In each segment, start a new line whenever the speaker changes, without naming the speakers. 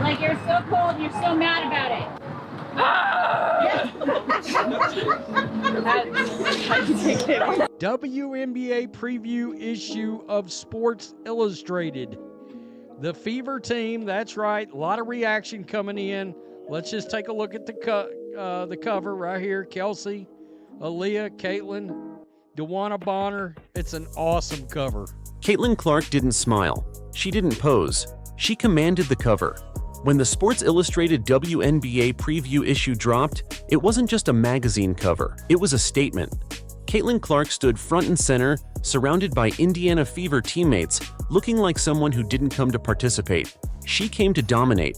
Like you're so cold and you're so mad about it.
WNBA preview issue of Sports Illustrated. The Fever team, that's right, a lot of reaction coming in. Let's just take a look at the cover right here. Kelsey, Aaliyah, Caitlin, DeWanna Bonner. It's an awesome cover.
Caitlin Clark didn't smile. She didn't pose. She commanded the cover. When the Sports Illustrated WNBA preview issue dropped, it wasn't just a magazine cover, it was a statement. Caitlin Clark stood front and center, surrounded by Indiana Fever teammates, looking like someone who didn't come to participate. She came to dominate.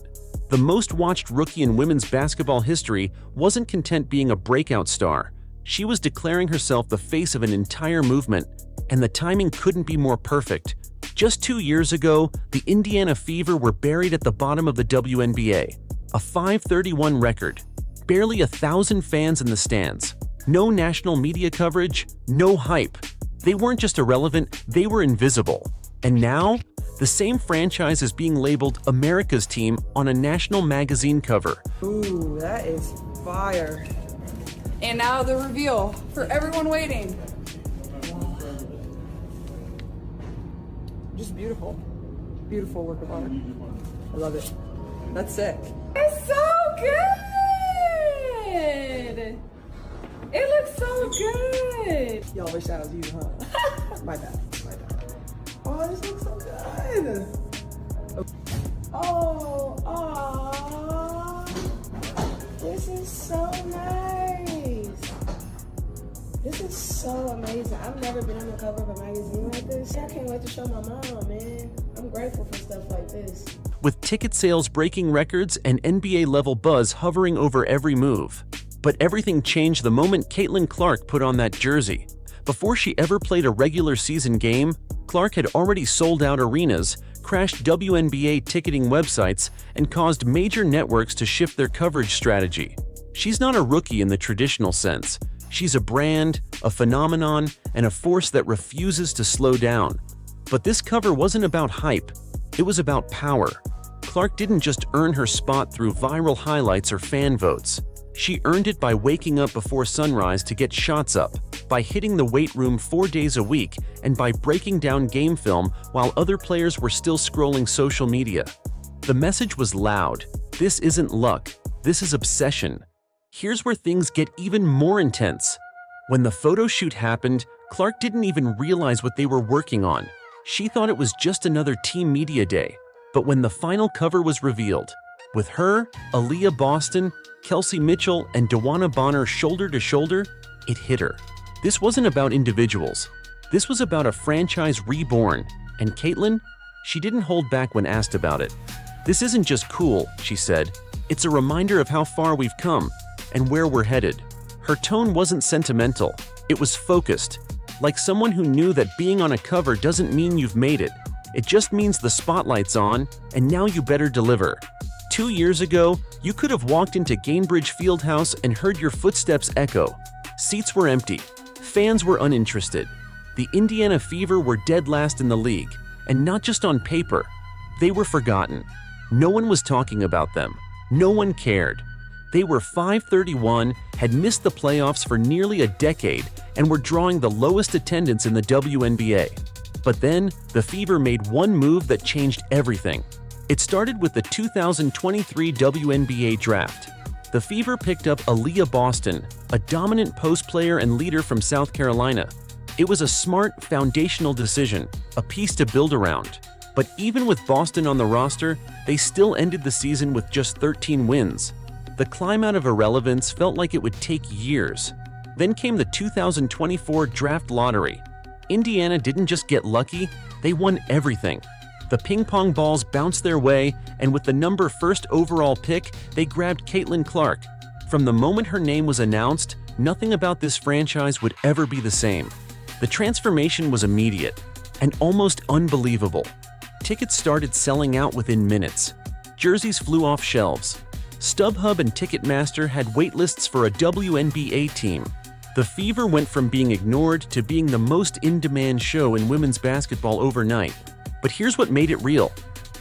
The most watched rookie in women's basketball history wasn't content being a breakout star. She was declaring herself the face of an entire movement, and the timing couldn't be more perfect. Just 2 years ago, the Indiana Fever were buried at the bottom of the WNBA. A 531 record. Barely 1,000 fans in the stands. No national media coverage, no hype. They weren't just irrelevant, they were invisible. And now, the same franchise is being labeled America's team on a national magazine cover.
Ooh, that is fire.
And now the reveal for everyone waiting.
Just beautiful. Beautiful work of art. I love it. That's sick.
It's so good! It looks so good!
Y'all wish that was you, huh? My bad. Oh, this looks so good. Oh, this is so nice. This is so amazing. I've never been on the cover of a magazine like this. I can't wait to show my mom, man. I'm grateful for stuff like this.
With ticket sales breaking records and NBA-level buzz hovering over every move. But everything changed the moment Caitlin Clark put on that jersey. Before she ever played a regular season game, Clark had already sold out arenas, crashed WNBA ticketing websites, and caused major networks to shift their coverage strategy. She's not a rookie in the traditional sense. She's a brand, a phenomenon, and a force that refuses to slow down. But this cover wasn't about hype. It was about power. Clark didn't just earn her spot through viral highlights or fan votes. She earned it by waking up before sunrise to get shots up, by hitting the weight room 4 days a week, and by breaking down game film while other players were still scrolling social media. The message was loud. This isn't luck. This is obsession. Here's where things get even more intense. When the photo shoot happened, Clark didn't even realize what they were working on. She thought it was just another team media day. But when the final cover was revealed, with her, Aaliyah Boston, Kelsey Mitchell, and DeWanna Bonner shoulder to shoulder, it hit her. This wasn't about individuals. This was about a franchise reborn. And Caitlin? She didn't hold back when asked about it. "This isn't just cool," she said. "It's a reminder of how far we've come and where we're headed." Her tone wasn't sentimental. It was focused. Like someone who knew that being on a cover doesn't mean you've made it. It just means the spotlight's on, and now you better deliver. 2 years ago, you could have walked into Gainbridge Fieldhouse and heard your footsteps echo. Seats were empty. Fans were uninterested. The Indiana Fever were dead last in the league, and not just on paper. They were forgotten. No one was talking about them. No one cared. They were 531, had missed the playoffs for nearly a decade, and were drawing the lowest attendance in the WNBA. But then, the Fever made one move that changed everything. It started with the 2023 WNBA draft. The Fever picked up Aaliyah Boston, a dominant post player and leader from South Carolina. It was a smart, foundational decision, a piece to build around. But even with Boston on the roster, they still ended the season with just 13 wins. The climb out of irrelevance felt like it would take years. Then came the 2024 draft lottery. Indiana didn't just get lucky, they won everything. The ping pong balls bounced their way, and with the number first overall pick, they grabbed Caitlin Clark. From the moment her name was announced, nothing about this franchise would ever be the same. The transformation was immediate and almost unbelievable. Tickets started selling out within minutes. Jerseys flew off shelves. StubHub and Ticketmaster had waitlists for a WNBA team. The Fever went from being ignored to being the most in-demand show in women's basketball overnight. But here's what made it real.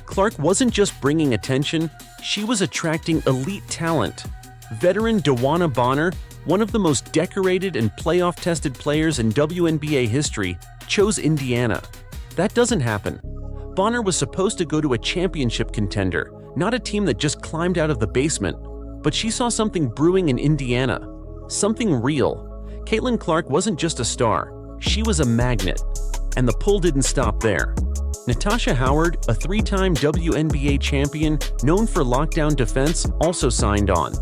Clark wasn't just bringing attention, She was attracting elite talent. Veteran DeWanna Bonner, one of the most decorated and playoff-tested players in WNBA history, chose Indiana. That doesn't happen. Bonner was supposed to go to a championship contender, not a team that just climbed out of the basement. But she saw something brewing in Indiana. Something real. Caitlin Clark wasn't just a star, she was a magnet. And the pull didn't stop there. Natasha Howard, a three-time WNBA champion known for lockdown defense, also signed on.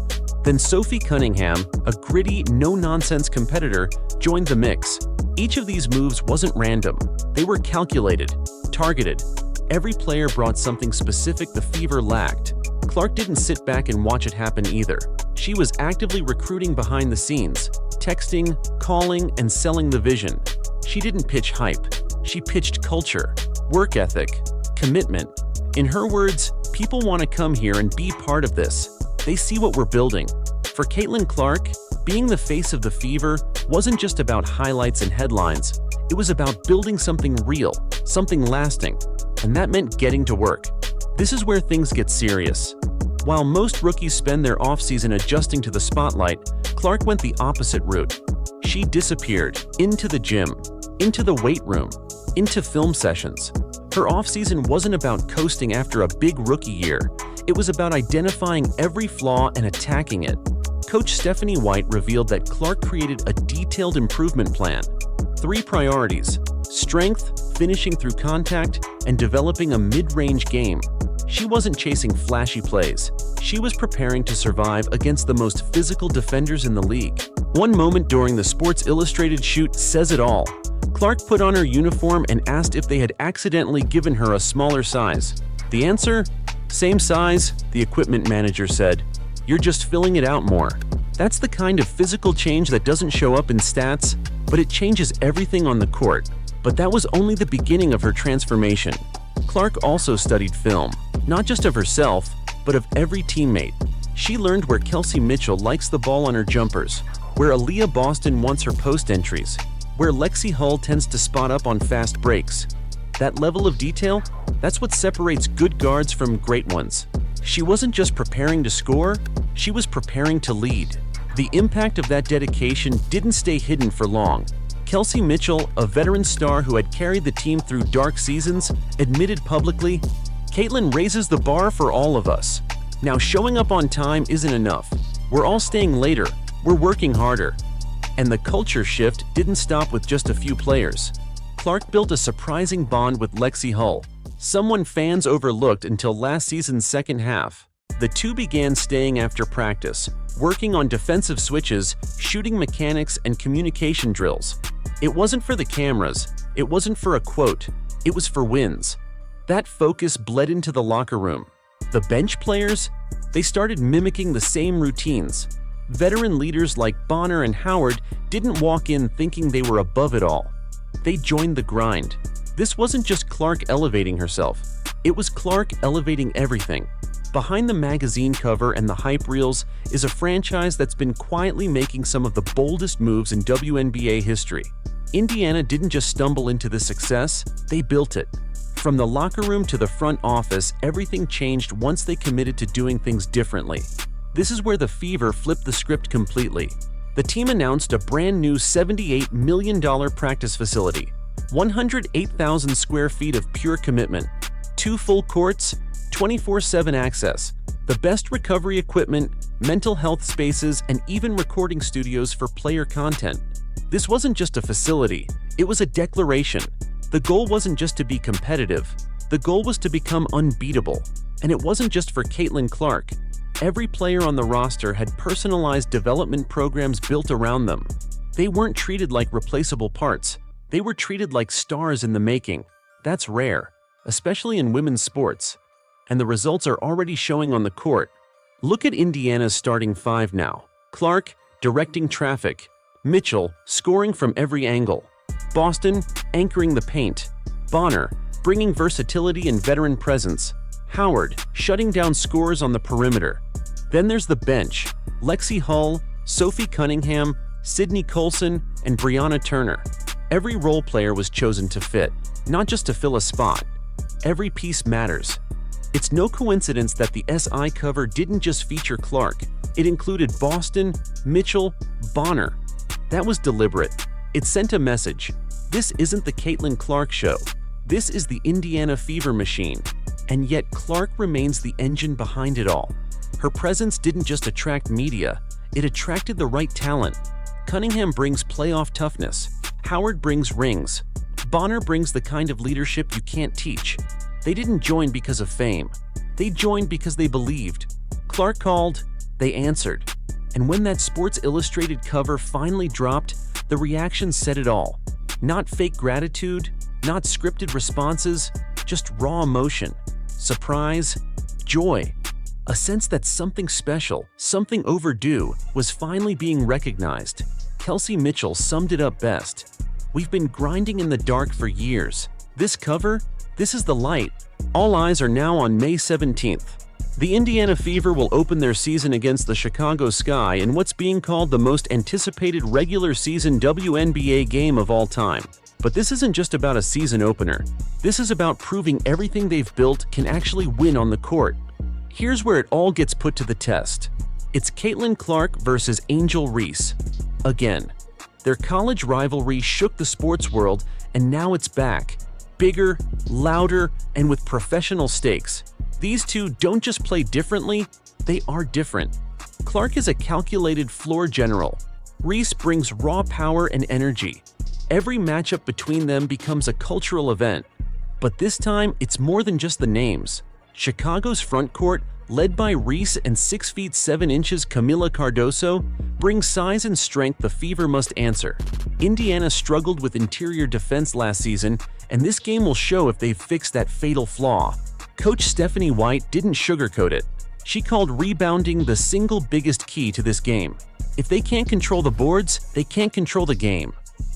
Then Sophie Cunningham, a gritty, no-nonsense competitor, joined the mix. Each of these moves wasn't random. They were calculated, targeted. Every player brought something specific the Fever lacked. Clark didn't sit back and watch it happen either. She was actively recruiting behind the scenes, texting, calling, and selling the vision. She didn't pitch hype. She pitched culture, work ethic, commitment. In her words, people want to come here and be part of this. They see what we're building. For Caitlin Clark, being the face of the Fever wasn't just about highlights and headlines. It was about building something real, something lasting. And that meant getting to work. This is where things get serious. While most rookies spend their offseason adjusting to the spotlight, Clark went the opposite route. She disappeared into the gym, into the weight room, into film sessions. Her offseason wasn't about coasting after a big rookie year. It was about identifying every flaw and attacking it. Coach Stephanie White revealed that Clark created a detailed improvement plan. 3 priorities: strength, finishing through contact, and developing a mid-range game. She wasn't chasing flashy plays. She was preparing to survive against the most physical defenders in the league. One moment during the Sports Illustrated shoot says it all. Clark put on her uniform and asked if they had accidentally given her a smaller size. The answer? Same size, the equipment manager said. You're just filling it out more. That's the kind of physical change that doesn't show up in stats, but it changes everything on the court. But that was only the beginning of her transformation. Clark also studied film, not just of herself, but of every teammate. She learned where Kelsey Mitchell likes the ball on her jumpers, where Aaliyah Boston wants her post entries, where Lexi Hull tends to spot up on fast breaks. That level of detail, that's what separates good guards from great ones. She wasn't just preparing to score, she was preparing to lead. The impact of that dedication didn't stay hidden for long. Kelsey Mitchell, a veteran star who had carried the team through dark seasons, admitted publicly, "Caitlin raises the bar for all of us. Now showing up on time isn't enough. We're all staying later. We're working harder." And the culture shift didn't stop with just a few players. Clark built a surprising bond with Lexi Hull, someone fans overlooked until last season's second half. The two began staying after practice, working on defensive switches, shooting mechanics, and communication drills. It wasn't for the cameras, it wasn't for a quote, it was for wins. That focus bled into the locker room. The bench players? They started mimicking the same routines. Veteran leaders like Bonner and Howard didn't walk in thinking they were above it all. They joined the grind. This wasn't just Clark elevating herself. It was Clark elevating everything. Behind the magazine cover and the hype reels is a franchise that's been quietly making some of the boldest moves in WNBA history. Indiana didn't just stumble into this success, they built it. From the locker room to the front office, everything changed once they committed to doing things differently. This is where the Fever flipped the script completely. The team announced a brand new $78 million practice facility, 108,000 square feet of pure commitment, 2 full courts, 24/7 access, the best recovery equipment, mental health spaces, and even recording studios for player content. This wasn't just a facility, it was a declaration. The goal wasn't just to be competitive, the goal was to become unbeatable. And it wasn't just for Caitlin Clark. Every player on the roster had personalized development programs built around them. They weren't treated like replaceable parts, they were treated like stars in the making. That's rare, especially in women's sports. And the results are already showing on the court. Look at Indiana's starting 5 now. Clark, directing traffic. Mitchell, scoring from every angle. Boston, anchoring the paint. Bonner, bringing versatility and veteran presence. Howard, shutting down scores on the perimeter. Then there's the bench. Lexi Hull, Sophie Cunningham, Sydney Colson, and Brianna Turner. Every role player was chosen to fit, not just to fill a spot. Every piece matters. It's no coincidence that the SI cover didn't just feature Clark. It included Boston, Mitchell, Bonner. That was deliberate. It sent a message. This isn't the Caitlin Clark show. This is the Indiana Fever machine. And yet Clark remains the engine behind it all. Her presence didn't just attract media, it attracted the right talent. Cunningham brings playoff toughness. Howard brings rings. Bonner brings the kind of leadership you can't teach. They didn't join because of fame. They joined because they believed. Clark called, they answered. And when that Sports Illustrated cover finally dropped, the reaction said it all. Not fake gratitude, not scripted responses, just raw emotion, surprise, joy. A sense that something special, something overdue, was finally being recognized. Kelsey Mitchell summed it up best. We've been grinding in the dark for years. This cover, this is the light. All eyes are now on May 17th. The Indiana Fever will open their season against the Chicago Sky in what's being called the most anticipated regular season WNBA game of all time. But this isn't just about a season opener. This is about proving everything they've built can actually win on the court. Here's where it all gets put to the test. It's Caitlin Clark versus Angel Reese. Again, their college rivalry shook the sports world, and now it's back. Bigger, louder, and with professional stakes. These two don't just play differently, they are different. Clark is a calculated floor general. Reese brings raw power and energy. Every matchup between them becomes a cultural event. But this time, it's more than just the names. Chicago's front court, led by Reese and 6 feet 7 inches Camila Cardoso, brings size and strength the Fever must answer. Indiana struggled with interior defense last season, and this game will show if they've fixed that fatal flaw. Coach Stephanie White didn't sugarcoat it. She called rebounding the single biggest key to this game. If they can't control the boards, they can't control the game.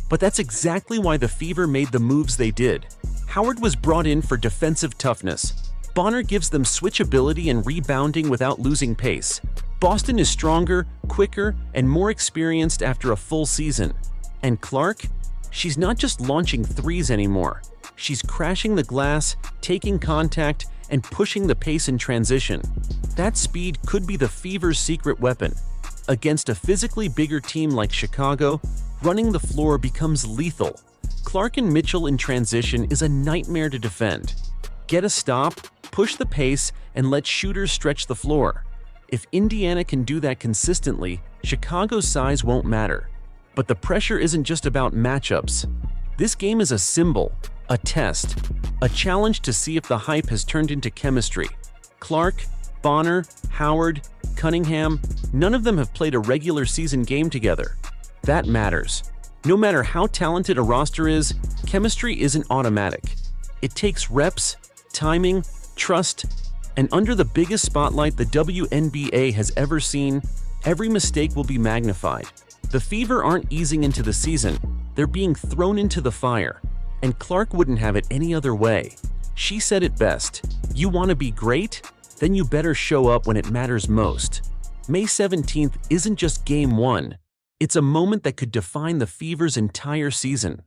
But that's exactly why the Fever made the moves they did. Howard was brought in for defensive toughness. Bonner gives them switchability and rebounding without losing pace. Boston is stronger, quicker, and more experienced after a full season. And Clark? She's not just launching threes anymore. She's crashing the glass, taking contact, and pushing the pace in transition. That speed could be the Fever's secret weapon. Against a physically bigger team like Chicago, running the floor becomes lethal. Clark and Mitchell in transition is a nightmare to defend. Get a stop, push the pace, and let shooters stretch the floor. If Indiana can do that consistently, Chicago's size won't matter. But the pressure isn't just about matchups. This game is a symbol, a test, a challenge to see if the hype has turned into chemistry. Clark, Bonner, Howard, Cunningham, none of them have played a regular season game together. That matters. No matter how talented a roster is, chemistry isn't automatic. It takes reps, timing, trust, and under the biggest spotlight the WNBA has ever seen, every mistake will be magnified. The Fever aren't easing into the season, they're being thrown into the fire. And Clark wouldn't have it any other way. She said it best, "You want to be great? Then you better show up when it matters most." May 17th isn't just Game 1, it's a moment that could define the Fever's entire season.